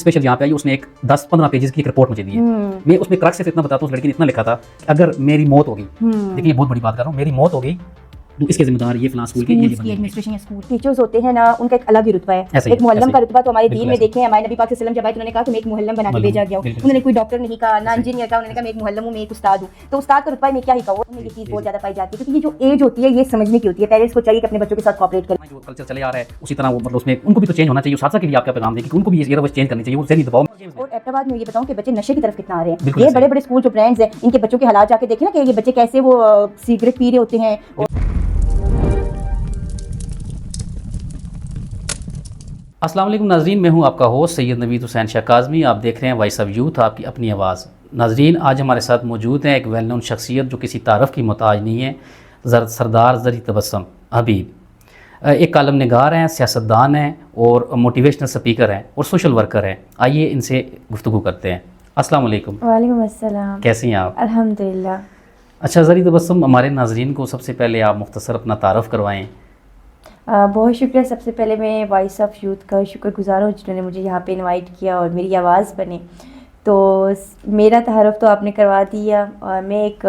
Special یہاں پہ آئی، اس نے ایک 10-15 پیجز کی ایک رپورٹ مجھے دی ہے. میں اس میں کرک صرف اتنا بتاتا ہوں، اس لڑکی نے اتنا لکھا تھا کہ اگر میری موت ہوگی، دیکھیں یہ بہت بڑی بات کر رہا ہوں، میری موت ہوگی تو اس کے ذمہ دار یہ فلاں اسکول کے یہ ایڈمنسٹریشن یا اسکول ٹیچرز ہوتے ہیں نا، ان کا ایک الگ ہی رتبہ ہے. ایک معلم کا رتبہ تو ہمارے دین میں دیکھیں، ہمارے نبی پاک صلی اللہ علیہ وسلم جب آئے تو انہوں نے کہا کہ میں ایک معلم بنا کے بھیجا گیا ہوں. انہوں نے کوئی ڈاکٹر نہیں کہا، نہ انجینئر کہا، انہوں نے کہا میں ایک معلم ہوں، میں ایک استاد ہوں. تو استاد کا رتبہ میں کیا ہی کہوں، ان میں یہ چیز بہت زیادہ پائی جاتی ہے کیونکہ یہ جو ایج ہوتی ہے یہ سمجھنے کی ہوتی ہے. پیرنٹس کو چاہیے کہ اپنے بچوں کے ساتھ کوآپریٹ کریں. جو کلچر چلے آ رہا ہے اسی طرح وہ مطلب اس میں ان کو بھی تو چینج ہونا چاہیے. اساتذہ کے لیے آپ کیا پیغام دیں کہ ان کو بھی یہ روش چینج کرنی چاہیے، وہ ذہنی دباؤ. اور ایبٹ میں یہ بتاؤں کہ بچے نشے کی طرف کتنا آ رہے ہیں. یہ بڑے بڑے اسکول جو برانڈز ہیں ان کے بچوں کے حالات جا کے دیکھیں نا کہ یہ بچے کیسے وہ سگریٹ پی رہے ہوتے ہیں. السلام علیکم ناظرین، میں ہوں آپ کا ہوسٹ سید نوید حسین شاہ کاظمی. آپ دیکھ رہے ہیں وائس آف یوتھ، آپ کی اپنی آواز. ناظرین، آج ہمارے ساتھ موجود ہیں ایک ویل نون شخصیت جو کسی تعارف کی محتاج نہیں ہے، سردار زری تبسم حبیب. ایک کالم نگار ہیں، سیاستدان ہیں اور موٹیویشنل سپیکر ہیں اور سوشل ورکر ہیں. آئیے ان سے گفتگو کرتے ہیں. السلام علیکم. وعلیکم السلام. کیسی ہیں آپ؟ الحمدللہ. اچھا زری تبسم، ہمارے ناظرین کو سب سے پہلے آپ مختصر اپنا تعارف کروائیں. بہت شکریہ. سب سے پہلے میں وائس آف یوتھ کا شکر گزار ہوں جنہوں نے مجھے یہاں پہ انوائٹ کیا اور میری آواز بنے. تو میرا تعارف تو آپ نے کروا دیا. میں ایک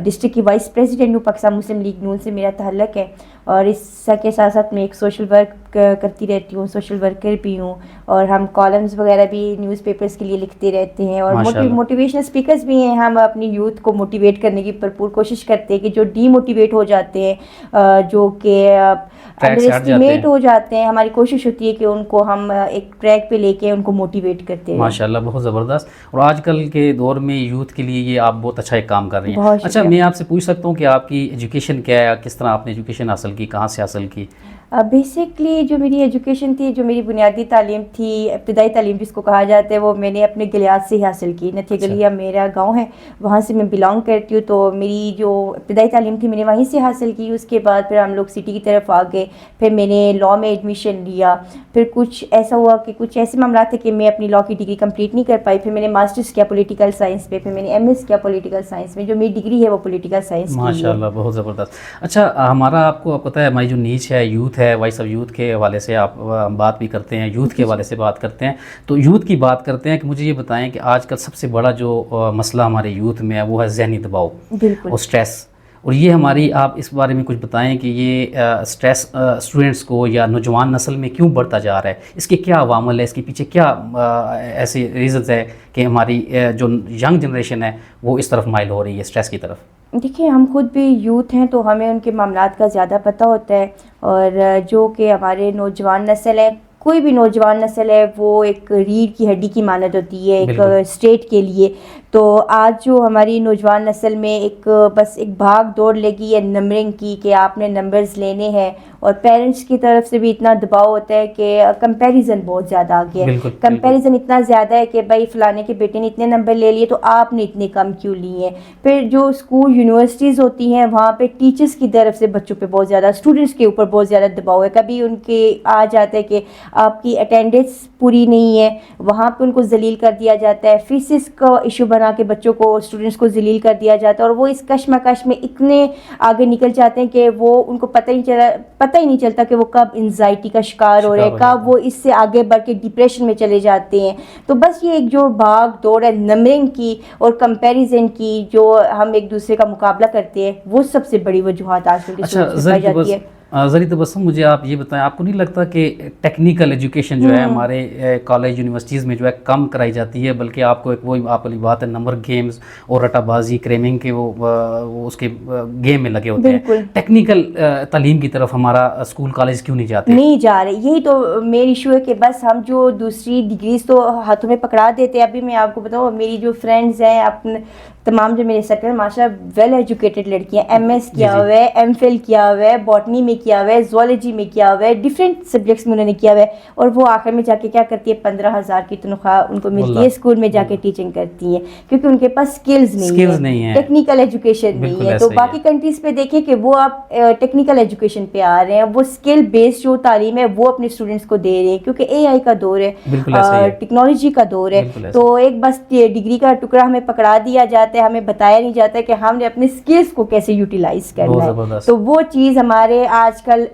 ڈسٹرکٹ کی وائس پریزیڈنٹ ہوں، پاکستان مسلم لیگ نون سے میرا تعلق ہے. اور اس کے ساتھ ساتھ میں ایک سوشل ورک کرتی رہتی ہوں، سوشل ورکر بھی ہوں. اور ہم کالمز وغیرہ بھی نیوز پیپرز کے لیے لکھتے رہتے ہیں اور موٹیویشنل اسپیکرز بھی ہیں. ہم اپنی یوتھ کو موٹیویٹ کرنے کی بھرپور کوشش کرتے ہیں کہ جو ڈی موٹیویٹ ہو جاتے ہیں، جو کہ انڈر اسٹیمیٹ ہو جاتے ہیں، ہماری کوشش ہوتی ہے کہ ان کو ہم ایک ٹریک پہ لے کے ان کو موٹیویٹ کرتے ہیں. ماشاءاللہ، بہت زبردست. اور آج کل کے دور میں یوتھ کے لیے یہ آپ بہت اچھا ایک کام کر رہی ہیں. اچھا، میں آپ سے پوچھ سکتا ہوں کہ آپ کی ایجوکیشن کیا ہے، کس طرح آپ نے ایجوکیشن حاصل کی، کہاں سے حاصل کی؟ بیسکلی جو میری ایجوکیشن تھی، جو میری بنیادی تعلیم تھی، ابتدائی تعلیم جس کو کہا جاتا ہے، وہ میں نے اپنے گلیات سے ہی حاصل کی. نتھیہ گلیا میرا گاؤں ہے، وہاں سے میں بلانگ کرتی ہوں. تو میری جو ابتدائی تعلیم تھی میں نے وہیں سے حاصل کی. اس کے بعد پھر ہم لوگ سٹی کی طرف آ گئے، پھر میں نے لاء میں ایڈمیشن لیا. پھر کچھ ایسا ہوا کہ کچھ ایسے معاملات تھے کہ میں اپنی لاء کی ڈگری کمپلیٹ نہیں کر پائی. پھر میں نے ماسٹرز کیا پولیٹیکل سائنس پہ، پھر میں نے ایم ایس کیا پولیٹیکل سائنس میں. جو میری ڈگری ہے وہ پولیٹیکل سائنس کی ہے. ماشاءاللہ، بہت زبردست. اچھا، ہمارا آپ کو پتہ ہے ہماری جو نیچ ہے یوتھ ہے، وائس آف یوتھ کے حوالے سے آپ بات بھی کرتے ہیں، یوتھ کے حوالے سے بات کرتے ہیں. تو یوتھ کی بات کرتے ہیں کہ مجھے یہ بتائیں کہ آج کل سب سے بڑا جو مسئلہ ہمارے یوتھ میں ہے وہ ہے ذہنی دباؤ اور اسٹریس. اور یہ ہماری، آپ اس بارے میں کچھ بتائیں کہ یہ اسٹریس اسٹوڈنٹس کو یا نوجوان نسل میں کیوں بڑھتا جا رہا ہے؟ اس کے کیا عوامل ہے، اس کے پیچھے کیا ایسے ریزنز ہے کہ ہماری جو ینگ جنریشن ہے وہ اس طرف مائل ہو رہی ہے اسٹریس کی طرف؟ دیکھیے، ہم خود بھی یوتھ ہیں تو ہمیں ان کے معاملات کا زیادہ پتہ ہوتا ہے. اور جو کہ ہمارے نوجوان نسل ہے، کوئی بھی نوجوان نسل ہے، وہ ایک ریڑھ کی ہڈی کی مانند ہوتی ہے ایک اسٹیٹ کے لیے. تو آج جو ہماری نوجوان نسل میں بس ایک بھاگ دوڑ لگی ہے نمبرنگ کی کہ آپ نے نمبرز لینے ہیں. اور پیرنٹس کی طرف سے بھی اتنا دباؤ ہوتا ہے کہ کمپیریزن بہت زیادہ آ گیا ہے. کمپیریزن اتنا زیادہ ہے کہ بھائی فلانے کے بیٹے نے اتنے نمبر لے لیے تو آپ نے اتنے کم کیوں لیے ہیں. پھر جو اسکول یونیورسٹیز ہوتی ہیں وہاں پہ ٹیچرس کی طرف سے بچوں پہ بہت زیادہ، اسٹوڈنٹس کے اوپر بہت زیادہ دباؤ ہے. کبھی ان کے آ جاتا ہے کہ آپ کی اٹینڈنس پوری نہیں ہے، وہاں پہ ان کو ذلیل کر دیا جاتا ہے. فیسز کا ایشو بنا کے بچوں کو، اسٹوڈنٹس کو ذلیل کر دیا جاتا ہے. اور وہ اس کشمکش میں اتنے آگے نکل جاتے ہیں کہ وہ ان کو پتہ ہی نہیں چلتا کہ وہ کب انزائٹی کا شکار ہو رہے ہیں، کب وہ اس سے آگے بڑھ کے ڈپریشن میں چلے جاتے ہیں. تو بس یہ ایک جو بھاگ دوڑ ہے نمبرنگ کی اور کمپیریزن کی، جو ہم ایک دوسرے کا مقابلہ کرتے ہیں، وہ سب سے بڑی وجوہات آج کل کی سوچ میں پائی جاتی ہے. زری تبسم، مجھے آپ یہ بتائیں، آپ کو نہیں لگتا کہ ٹیکنیکل ایجوکیشن جو ہے ہمارے کالج یونیورسٹیز میں جو ہے کم کرائی جاتی ہے، بلکہ آپ کو ایک وہی آپ والی بات ہے نمبر گیمز اور رٹا بازی کریمنگ کے وہ اس کے گیم میں لگے ہوتے ہیں. ٹیکنیکل تعلیم کی طرف ہمارا اسکول کالج کیوں نہیں جاتے؟ نہیں جا رہے. یہی تو میری ایشو ہے کہ بس ہم جو دوسری ڈگریز تو ہاتھوں میں پکڑا دیتے ہیں. ابھی میں آپ کو بتاؤں، میری جو فرینڈز ہیں اپنے تمام جو میرے سرکل ماشاء اللہ ویل ایجوکیٹڈ لڑکیاں، ایم ایس کیا ہوا ہے، ایم فل کیا ہوا ہے، باٹنی میں کیا ہوا ہے، زوالوجی میں کیا ہوا ہے، ڈفرینٹ سبجیکٹس میں انہوں نے کیا ہوا ہے. اور وہ آخر میں جا کے کیا کرتی ہے، 15,000 کی تنخواہ ان کو ملتی ہے، اسکول میں جا کے ٹیچنگ کرتی ہیں کیونکہ ان کے پاس سکلز نہیں ہیں، ٹیکنیکل ایجوکیشن نہیں ہے. تو باقی کنٹریز پہ دیکھیں کہ وہ آپ ٹیکنیکل ایجوکیشن پہ آ رہے ہیں، وہ اسکل بیسڈ جو تعلیم ہے وہ اپنے اسٹوڈنٹس کو دے رہے ہیں کیونکہ اے آئی کا دور ہے، ٹیکنالوجی کا دور ہے. تو ایک بس ڈگری کا ٹکڑا ہمیں پکڑا دیا جاتا ہے، ہمیں بتایا نہیں جاتا کہ ہم نے اپنے اسکلس کو کیسے یوٹیلائز کرنا ہے. تو وہ چیز ہمارے آج کل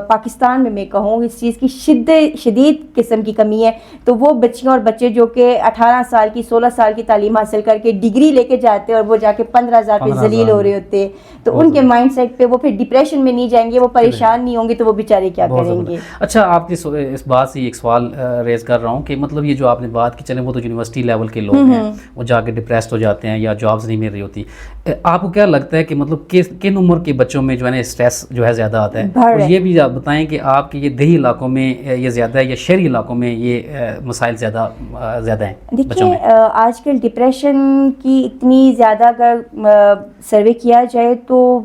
پاکستان میں کہوں اس چیز کی شدید قسم کی کمی ہے. تو وہ بچیاں اور بچے جو کہ 18 سال کی 16 سال کی تعلیم حاصل کر کے ڈگری لے کے جاتے ہیں اور وہ جا کے 15,000 پہ ذلیل ہو رہے ہوتے ہیں, تو ان کے مائنڈ سیٹ پہ وہ پھر ڈپریشن میں نہیں جائیں گے, وہ پریشان نہیں ہوں گے, تو وہ بیچارے کیا کریں گے. اچھا, آپ کی اس بات سے ایک سوال ریز کر رہا ہوں کہ مطلب یہ جو آپ نے بات کی, چلیں وہ تو یونیورسٹی لیول کے لوگ ہیں, وہ جا کے ڈپریسڈ ہو جاتے ہیں یا جابز نہیں مل رہی ہوتی, آپ کو کیا لگتا ہے کہ مطلب کن عمر کے بچوں میں جو ہے نا اسٹریس جو ہے زیادہ آتا ہے؟ اور یہ بھی آپ بتائیں کہ آپ کے یہ دیہی علاقوں میں یہ زیادہ ہے یا شہری علاقوں میں یہ مسائل زیادہ ہیں بچوں میں؟ دیکھیں آج کل ڈپریشن کی اتنی زیادہ اگر سروے کیا جائے تو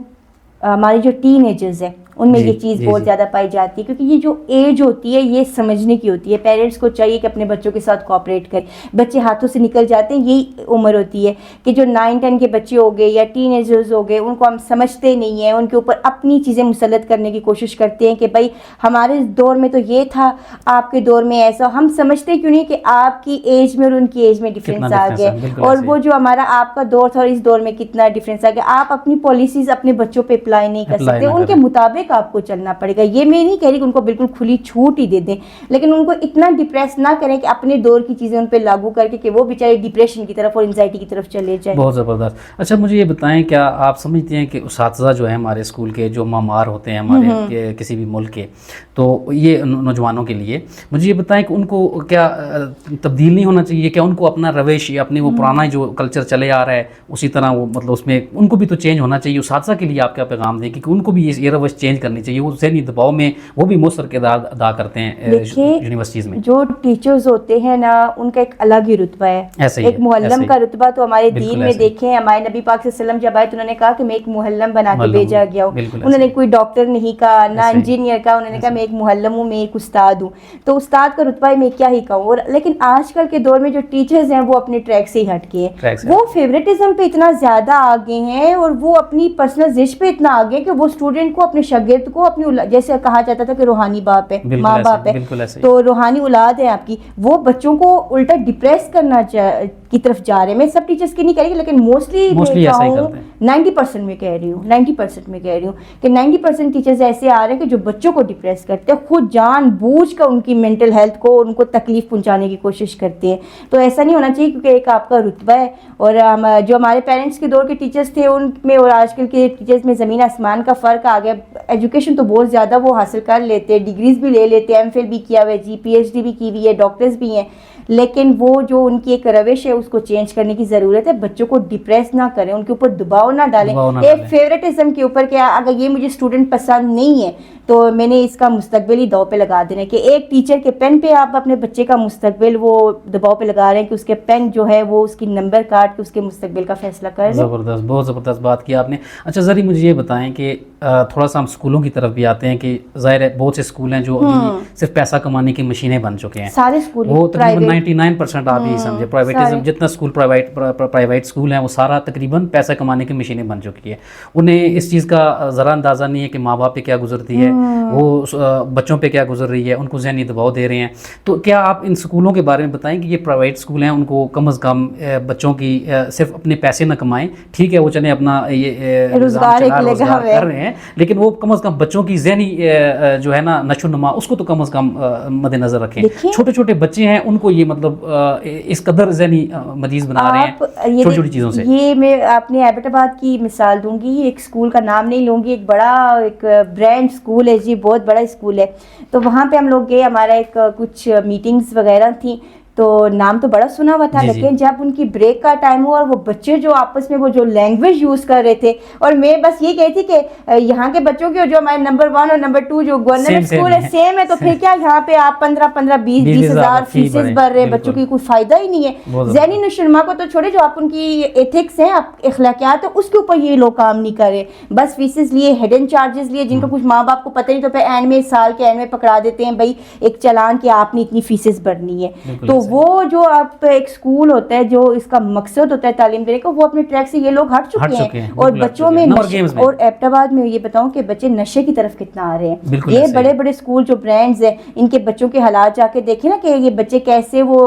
ہماری جو ٹین ایجرز ہیں ان میں یہ چیز بہت زیادہ پائی جاتی ہے, کیونکہ یہ جو ایج ہوتی ہے یہ سمجھنے کی ہوتی ہے. پیرنٹس کو چاہیے کہ اپنے بچوں کے ساتھ کوآپریٹ کریں. بچے ہاتھوں سے نکل جاتے ہیں, یہی عمر ہوتی ہے کہ جو 9-10 کے بچے ہو گئے یا ٹین ایجرز ہو گئے, ان کو ہم سمجھتے نہیں ہیں, ان کے اوپر اپنی چیزیں مسلط کرنے کی کوشش کرتے ہیں کہ بھائی ہمارے دور میں تو یہ تھا, آپ کے دور میں ایسا. ہم سمجھتے کیوں نہیں کہ آپ کی ایج میں اور ان کی ایج میں ڈفرینس آ گیا, اور وہ جو ہمارا آپ کا دور تھا اور اس دور میں کتنا ڈفرینس آ گیا. آپ اپنی پالیسیز اپنے بچوں پہ اپلائی نہیں کر سکتے, ان کے مطابق آپ کو چلنا پڑے گا. یہ میں نہیں کہہ رہی کہ ان کو بالکل کھلی چھوٹ ہی دے دیں, لیکن ان کو اتنا ڈپریس نہ کریں کہ اپنے دور کی چیزیں ان پہ لاگو کر کے کہ وہ بیچارے ڈپریشن کی طرف اور انزائٹی کی طرف چلے جائیں. بہت زبردست. اچھا مجھے یہ بتائیں, کیا آپ سمجھتے ہیں کہ اساتذہ جو ہیں ہمارے اسکول کے, جو معمار ہوتے ہیں ہمارے کسی بھی ملک کے, تو یہ نوجوانوں کے لیے مجھے یہ بتائیں کہ ان کو کیا تبدیل نہیں ہونا چاہیے, کیا ان کو اپنا روش یا اپنی وہ پرانا جو کلچر چلے آ رہا ہے اسی طرح وہ مطلب اس میں ان کو بھی تو چینج ہونا چاہیے؟ اساتذہ کے لیے آپ کیا پیغام دیں کہ ان کو بھی یہ روش چینج کرنی چاہیے؟ وہ ذہنی دباؤ میں وہ بھی مؤثر کردار ادا کرتے ہیں یونیورسٹیز میں. جو ٹیچرز ہوتے ہیں نا, ان کا ایک الگ ہی رتبہ ہے. ایک معلم کا رتبہ تو ہمارے دین میں دیکھیں, ہمارے نبی پاک صلی اللہ علیہ وسلم جب آئے تو انہوں نے کہا کہ میں ایک معلم بنا کے بھیجا گیا ہوں. انہوں نے کوئی ڈاکٹر نہیں کہا, نہ انجینئر کہا, انہوں نے کہا میں ایک معلم ہوں, میں ایک استاد ہوں. تو استاد کا رتبہ میں کیا ہی کہوں. لیکن آج کل کے دور میں جو ٹیچرز ہیں وہ اپنے ٹریک سے ہی ہٹ کے ہیں, وہ فیوریٹزم پہ اتنا زیادہ آگے ہیں اور وہ اپنی پرسنل زش پہ اتنا آگے کہ وہ اسٹوڈنٹ کو, اپنے شاگرد کو, اپنی جیسے کہا جاتا تھا کہ روحانی باپ ہے, ماں باپ ہے, تو روحانی اولاد ہے آپ کی, وہ بچوں کو الٹا ڈپریس کرنا کی طرف جا رہے ہیں. میں سب ٹیچرز کی نہیں کہہ رہی, لیکن موسٹلی 90% میں کہہ رہی ہوں 90% میں کہہ رہی ہوں کہ 90% ٹیچرز ایسے آ رہے ہیں کہ جو بچوں کو ڈپریس کرتے ہیں, خود جان بوجھ کر ان کی مینٹل ہیلتھ کو, ان کو تکلیف پہنچانے کی کوشش کرتے ہیں. تو ایسا نہیں ہونا چاہیے, کیونکہ ایک آپ کا رتبہ ہے. اور جو ہمارے پیرنٹس کے دور کے ٹیچرز تھے ان میں اور آج کل کے ٹیچرز میں زمین آسمان کا فرق آ گیا. ایجوکیشن تو بہت زیادہ وہ حاصل کر لیتے, ڈگریز بھی لے لیتے, ایم فل بھی کیا ہوا ہے, جی پی ایچ ڈی بھی کی ہوئی ہے, ڈاکٹرز بھی ہیں, لیکن وہ جو ان کی ایک روش ہے اس کو چینج کرنے کی ضرورت ہے. بچوں کو ڈپریس نہ کریں, ان کے اوپر دباؤ نہ ڈالیں ایک فیوریٹزم کے اوپر کہ اگر یہ مجھے اسٹوڈنٹ پسند نہیں ہے تو میں نے اس کا مستقبل ہی داؤ پہ لگا دینا ہے. کہ ایک ٹیچر کے پین پہ آپ اپنے بچے کا مستقبل وہ دباؤ پہ لگا رہے ہیں کہ اس کے پین جو ہے وہ اس کی نمبر کاٹ کے اس کے مستقبل کا فیصلہ کر لیں. زبردست, بہت زبردست بات کی آپ نے. اچھا ذرا مجھے یہ بتائیں کہ تھوڑا سا ہم اسکولوں کی طرف بھی آتے ہیں کہ ظاہر ہے بہت سے اسکول ہیں جو صرف پیسہ کمانے کی مشینیں بن چکے ہیں. سارے اسکول وہ تقریباً 99% آپ یہ سمجھے پرائیویٹزم, جتنا اسکول پرائیویٹ اسکول ہیں وہ سارا تقریباً پیسہ کمانے کی مشینیں بن چکی ہے. انہیں اس چیز کا ذرا اندازہ نہیں ہے کہ ماں باپ پہ کیا گزرتی ہے, وہ بچوں پہ کیا گزر رہی ہے, ان کو ذہنی دباؤ دے رہے ہیں. تو کیا آپ ان اسکولوں کے بارے میں بتائیں کہ یہ پرائیویٹ اسکول ہیں, ان کو کم از کم بچوں کی صرف اپنے پیسے نہ کمائیں, ٹھیک ہے وہ چلیں اپنا یہ روزگار کر رہے ہیں, لیکن وہ کم از کم بچوں کی ذہنی جو ہے نا نشو نما اس کو تو کم از کم مد نظر رکھیں. چھوٹے چھوٹے بچے ہیں ان کو یہ مطلب اس قدر ذہنی مریض بنا رہے ہیں چھوٹی چھوٹی چیزوں سے. یہ میں اپنے ایبٹ آباد کی مثال دوں گی, ایک اسکول کا نام نہیں لوں گی, ایک بڑا ایک برانڈ اسکول ہے جی, بہت بڑا اسکول ہے. تو وہاں پہ ہم لوگ گئے, ہمارا ایک کچھ میٹنگز وغیرہ تھیں, تو نام تو بڑا سنا ہوا تھا, لیکن جب ان کی بریک کا ٹائم ہوا اور وہ بچے جو آپس میں وہ جو لینگویج یوز کر رہے تھے, اور میں بس یہ کہتی کہ یہاں کے بچوں کی جو ہمارے نمبر 1 اور نمبر 2 جو گورنمنٹ اسکول ہے سیم ہے, تو پھر کیا یہاں پہ آپ 15-20 ہزار فیسز بھر رہے ہیں, بچوں کی کوئی فائدہ ہی نہیں ہے. ذہنی نشوونما کو تو چھوڑے, جو آپ ان کی ایتھکس ہیں, اخلاقیات ہے, اس کے اوپر یہ لوگ کام نہیں کر رہے. بس فیسز لیے, ہڈن چارجز لیے, جن کو کچھ ماں باپ کو پتہ نہیں, تو پھر اینڈ میں سال کے اینڈ میں پکڑا دیتے ہیں بھائی ایک چالان کہ آپ نے اتنی فیسز بھرنی ہے. تو وہ جو آپ ایک اسکول ہوتا ہے جو اس کا مقصد ہوتا ہے تعلیم دینے کا، وہ اپنے ٹریک سے یہ لوگ ہٹ چکے ہیں. اور بچوں میں اور ایبٹ آباد میں یہ بتاؤں کہ بچے نشے کی طرف کتنا آ رہے ہیں. یہ بڑے بڑے اسکول جو برانڈز ہیں ان کے بچوں کے حالات جا کے دیکھیں نا کہ یہ بچے کیسے وہ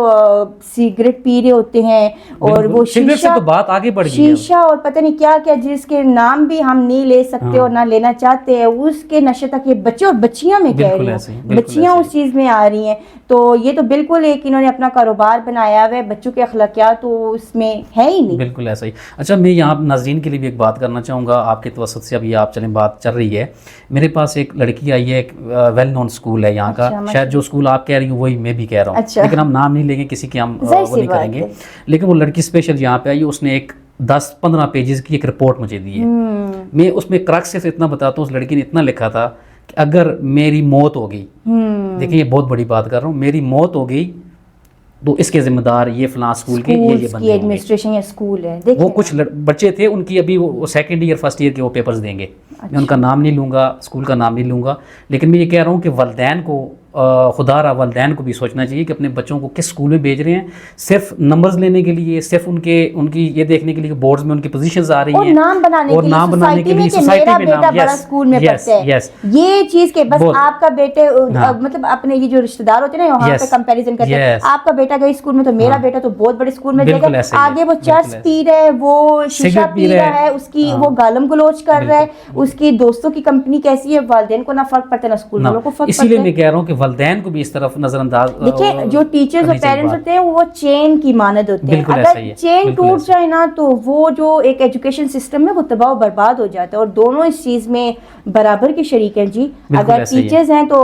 سگریٹ پی رہے ہوتے ہیں اور وہ شیشہ اور پتہ نہیں کیا کیا جس کے نام بھی ہم نہیں لے سکتے اور نہ لینا چاہتے ہیں، اس کے نشے تک یہ بچے اور بچیاں میں کہہ رہی ہوں، بچیاں اس چیز میں آ رہی ہیں. تو یہ تو بالکل ایک انہوں نے اپنا کاروبار بنایا ہوا ہے، بچوں کے اخلاقیات تو اس میں ہے ہی نہیں. بالکل ایسا ہی. اچھا میں یہاں ناظرین کے لیے بھی ایک بات کرنا چاہوں گا آپ کے توسط سے، ابھی آپ چلیں بات چل رہی ہے، میرے پاس ایک لڑکی آئی ہے، ایک ویل نون اسکول ہے یہاں کا، شاید جو اسکول آپ کہہ رہی ہوں وہی میں بھی کہہ رہا ہوں، لیکن ہم نام نہیں لیں گے کسی کے، ہم وہ نہیں کریں گے. لیکن وہ لڑکی اسپیشل یہاں پہ آئی، اس نے ایک 10-15 پیجز کی ایک رپورٹ مجھے دی ہے. میں اس میں کرک سے اتنا بتاتا ہوں، اس لڑکی نے اتنا لکھا تھا کہ اگر میری موت ہو گئی، دیکھیں یہ بہت بڑی بات کر رہا ہوں، میری موت ہو گئی تو اس کے ذمہ دار یہ فلاں اسکول کے یہ بندے ایڈمنسٹریشن یا اسکول ہے. وہ کچھ بچے تھے ان کی ابھی وہ سیکنڈ ایئر فرسٹ ایئر کے وہ پیپرز دیں گے. میں ان کا نام نہیں لوں گا، اسکول کا نام نہیں لوں گا، لیکن میں یہ کہہ رہا ہوں کہ والدین کو خدا را والدین کو بھی سوچنا چاہیے کہ اپنے بچوں کو کس اسکول میں بھیج رہے ہیں، صرف نمبرز لینے کے لیے، صرف ان کی یہ دیکھنے کے لیے کہ بورڈز میں ان کی پوزیشنز آ رہی ہیں، اور نام بنانے کے لیے سوسائٹی میں بیٹا بڑا اسکول میں پڑھتا ہے. یہ چیز کہ بس آپ کا بیٹے مطلب اپنے یہ جو رشتہ دار ہوتے ہیں نا وہاں پہ کمپیریزن کرتے ہیں، آپ کا بیٹا گئی اسکول میں تو میرا بیٹا تو بہت بڑے اسکول میں جائے گا. آگے وہ چرس پی رہا ہے، وہ شیشہ پی رہا ہے، اس کی وہ گالم گلوچ کر رہا ہے، اس کی دوستوں کی کمپنی کیسی ہے، والدین کو نہ فرق پڑتا ہے نہ اسکول والوں کو فرق پڑتا ہے. اسی لیے میں کہہ رہا ہوں کہ والدین کو بھی اس طرف نظر انداز. دیکھیں جو ٹیچرز اور پیرنٹس ہوتے ہیں وہ چین کی مانند ہوتے ہیں، اگر چین ٹوٹ جائے نا تو وہ جو ایک ایجوکیشن سسٹم ہے وہ تباہ و برباد ہو جاتا ہے، اور دونوں اس چیز میں برابر کے شریک ہیں. جی اگر ٹیچرز ہیں تو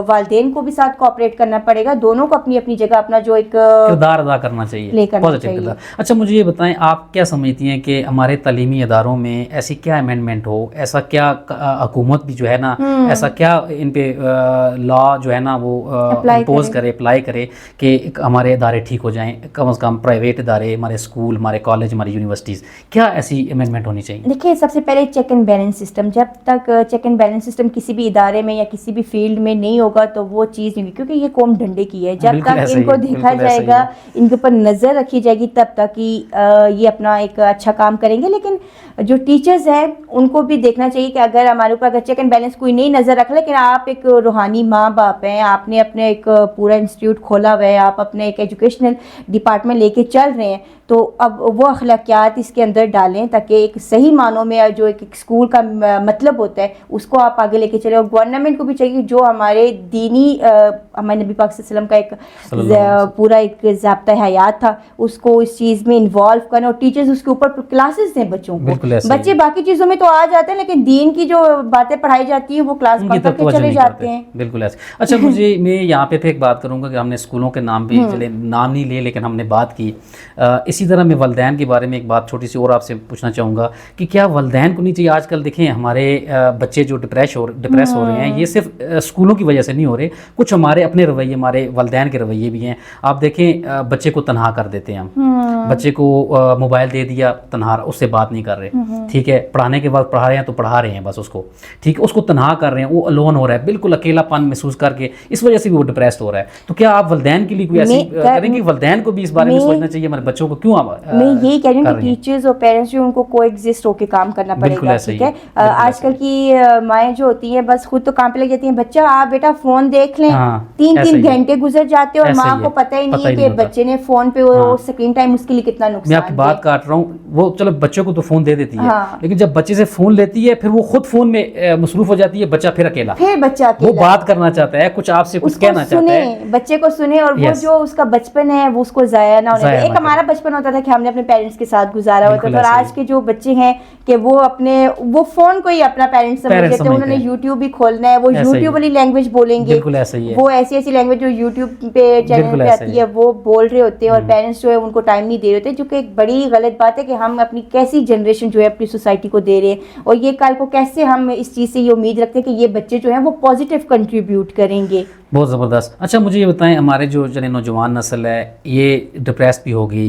والدین کو بھی ساتھ کوآپریٹ کرنا پڑے گا، دونوں کو اپنی اپنی جگہ اپنا جو ایک کردار ادا کرنا چاہیے، پازیٹیو کردار. اچھا مجھے یہ بتائیں آپ کیا سمجھتی ہیں کہ ہمارے تعلیمی اداروں میں ایسی کیا امینڈمنٹ ہو، ایسا کیا حکومت بھی جو ہے نا ایسا کیا ان پہ لا جو ہے نا وہ امپوز کرے، اپلائی کرے کہ ہمارے ادارے ٹھیک ہو جائیں، کم از کم پرائیویٹ ادارے، ہمارے اسکول، ہمارے کالج، ہماری یونیورسٹیز، کیا ایسی امینڈمنٹ ہونی چاہیے؟ دیکھیے سب سے پہلے چیک اینڈ بیلنس سسٹم، جب تک چیک اینڈ بیلنس سسٹم کسی بھی ادارے میں یا کسی بھی فیلڈ میں نہیں ہوگا تو وہ چیز نہیں، کیونکہ یہ قوم ڈنڈے کی ہے. جب تک ان کو دیکھا جائے گا، ان کے اوپر نظر رکھی جائے گی، تب تک ہی یہ اپنا ایک اچھا کام کریں گے. لیکن جو ٹیچرز ہیں ان کو بھی دیکھنا چاہیے کہ اگر ہمارے اوپر اگر چیک اینڈ بیلنس کوئی نہیں نظر رکھ، لیکن آپ ایک روحانی ماں باپ ہیں، آپ نے اپنے ایک پورا انسٹیٹیوٹ کھولا ہوا ہے، آپ اپنے ایک ایجوکیشنل ڈپارٹمنٹ لے کے چل رہے ہیں، تو اب وہ اخلاقیات اس کے اندر ڈالیں تاکہ ایک صحیح معنوں میں جو ایک اسکول کا مطلب ہوتا ہے اس کو آپ آگے لے کے چلیں. اور گورنمنٹ کو بھی چاہیے جو ہمارے دینی ہمارے نبی پاک صلی اللہ علیہ وسلم کا ایک پورا ایک ضابطہ حیات تھا، اس کو اس چیز میں انوالو کریں، اور ٹیچرز اس کے اوپر کلاسز دیں بچوں کو. بچے باقی چیزوں میں تو آ جاتے ہیں لیکن دین کی جو باتیں پڑھائی جاتی ہیں وہ کلاس بنک کر کے چلے جاتے ہیں. بالکل ایسے. اچھا مجھے میں یہاں پہ ایک بات کروں گا کہ ہم نے اسکولوں کے نام بھی چلے نام نہیں لیے لیکن ہم نے بات کی. اسی طرح میں والدین کے بارے میں ایک بات چھوٹی سی اور آپ سے پوچھنا چاہوں گا کہ کیا والدین کو نہیں چاہیے، آج کل دیکھیں ہمارے بچے جو ڈپریس ہو رہے ہیں، یہ صرف اسکولوں کی وجہ سے نہیں ہو رہے، کچھ ہمارے اپنے رویے، ہمارے والدین کے رویے بھی ہیں. آپ دیکھیں بچے کو تنہا کر دیتے ہیں ہم، بچے کو موبائل دے دیا، تنہا، اس سے بات نہیں کر رہے، ٹھیک ہے، پڑھانے کے وقت پڑھا رہے ہیں تو پڑھا رہے ہیں بس اس کو، ٹھیک ہے، اس کو تنہا کر رہے ہیں، وہ الون ہو رہا ہے، بالکل اکیلا پن محسوس کر کے، اس وجہ سے بھی وہ ڈپریسڈ ہو رہا ہے. تو کیا آپ والدین کے لیے کوئی ایسی کریں گے؟ والدین کو بھی اس بارے میں سوچنا چاہیے ہمارے بچوں کو کیوں. میں یہی کہہ رہی ہوں کہ ٹیچرز اور پیرنٹس جو ان کو کو ایگزسٹ ہو کے کام کرنا پڑے گا. ٹھیک ہے، آج کل کی مائیں جو ہوتی ہیں بس خود تو کام پہ لگ جاتی ہیں، بچہ آپ بیٹا فون دیکھ لیں، 3 گھنٹے گزر جاتے ہیں اور ماں کو پتہ ہی نہیں ہے کہ بچے نے فون پہ اسکرین ٹائم اس کے لیے کتنا نقصان. میں آپ کی بات کاٹ رہا ہوں، وہ چلو بچوں کو تو فون دے دیتی ہے لیکن جب بچے سے فون لیتی ہے پھر وہ خود فون میں مصروف ہو جاتی ہے، بچہ پھر اکیلا، وہ بات کرنا چاہتا ہے، کچھ آپ سے کچھ کہنا چاہتا ہے، بچے کو سنیں، اور وہ جو اس کا بچپن ہے وہ اس کو ضائع نہ ہونے دے. ایک ہمارا بچپن ہوتا تھا کہ ہم نے اپنے پیرنٹس کے ساتھ گزارا ہوتا تھا، اور آج کے جو بچے ہیں کہ وہ وہ فون کو ہی اپنا پیرنٹ سمجھ لیتے ہیں، انہوں نے یوٹیوب بھی کھولنا ہے، وہ یوٹیوب والی لینگویج بولیں گے، وہ ایسی لینگویج جو یوٹیوب پہ چینل پہ آتی ہے وہ بول رہے ہوتے ہیں، اور پیرنٹس جو ہے ان کو ٹائم نہیں دے رہے ہوتے، جو کہ ایک بڑی غلط بات ہے کہ ہم اپنی کیسی جنریشن جو ہے اپنی سوسائٹی کو دے رہے ہیں، اور یہ کل کو کیسے ہم اس چیز سے یہ امید رکھتے ہیں کہ یہ بچے جو ہیں وہ پازیٹیو کنٹریبیوٹ کریں گے. بہت زبردست. اچھا مجھے یہ بتائیں, ہمارے جو چلے نوجوان نسل ہے یہ ڈپریس بھی ہو گئی,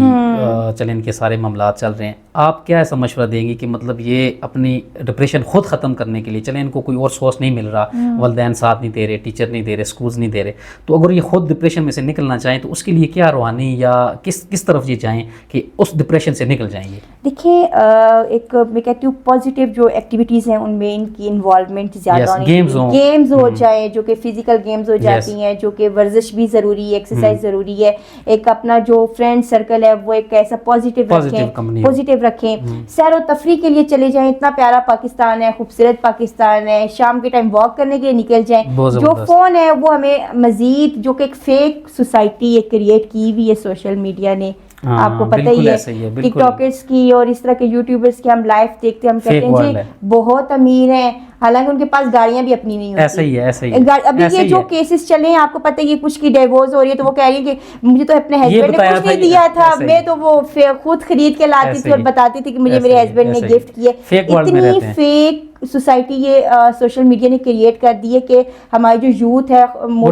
چلے ان کے سارے معاملات چل رہے ہیں, آپ کیا ایسا مشورہ دیں گی کہ مطلب یہ اپنی ڈپریشن خود ختم کرنے کے لیے, چلیں ان کو کوئی اور سورس نہیں مل رہا, والدین ساتھ نہیں دے رہے, ٹیچر نہیں دے رہے, اسکولز نہیں دے رہے, تو اگر یہ خود ڈپریشن میں سے نکلنا چاہیں تو اس کے لیے کیا روحانی یا کس طرف یہ جائیں کہ اس ڈپریشن سے نکل جائیں گے؟ دیکھیں ایک میں کہتی ہوں پازیٹیو جو ایکٹیویٹیز ہیں ان میں ان کی انوالومنٹ زیادہ ہونی چاہیے, گیمز ہو جائیں جو کہ فزیکل گیمز ہو جاتی ہیں, جو کہ ورزش بھی ضروری ہے, ایکسرسائز ضروری ہے, ایک اپنا جو فرینڈ سرکل ہے وہ ایک ایسا پازیٹیو رکھیں, سیر و تفریح کے لیے چلے جائیں, اتنا پیارا پاکستان ہے, خوبصورت پاکستان ہے, شام کے ٹائم واک کرنے کے لیے نکل جائیں. جو فون ہے وہ ہمیں مزید جو کہ ایک فیک سوسائٹی کریٹ کی ہوئی ہے سوشل میڈیا نے, آپ کو پتہ ہی ہے, ٹک ٹاکرز کی اور اس طرح کے یوٹیوبرز کی ہم لائف دیکھتے ہیں, ہم کہتے ہیں جی بہت امیر ہیں, حالانکہ ان کے پاس گاڑیاں بھی اپنی نہیں ہوتی. ایسے ہی ہے. ابھی یہ جو کیسز چلے ہیں آپ کو پتہ ہے, یہ کچھ کی ڈیورس ہو رہی ہے تو وہ کہہ رہی ہے کہ مجھے تو اپنے ہسبینڈ نے کچھ نہیں دیا تھا, میں تو وہ خود خرید کے لاتی تھی اور بتاتی تھی کہ مجھے میرے ہسبینڈ نے گفٹ کیا. اتنی فیک سوسائٹی یہ سوشل میڈیا نے کریٹ کر دی ہے کہ ہماری جو یوتھ ہے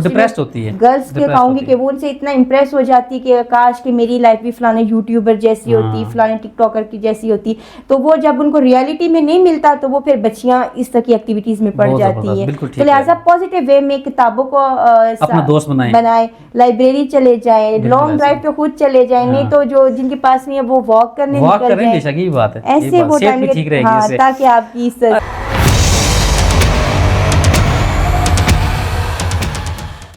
ڈپریسڈ ہوتی ہے, گرلس کے کہوں گی کہ وہ ان سے اتنا امپریس ہو جاتی ہے کہ کاش کہ میری لائف بھی فلانے یوٹیوبر جیسی ہوتی, فلانے ٹک ٹاکر کی جیسی ہوتی. تو وہ جب ان کو ریالٹی میں نہیں ملتا تو وہ پھر بچیاں اس طرح کی ایکٹیویٹیز میں پڑ جاتی ہیں. تو لہٰذا پازیٹیو وے میں کتابوں کو اپنا دوست بنائیں, لائبریری چلے جائیں, لانگ ڈرائیو پہ خود چلے جائیں, نہیں تو جو جن کے پاس نہیں ہے وہ واک کرنے نکل جائیں. ایسے وہ ٹائم تاکہ آپ کی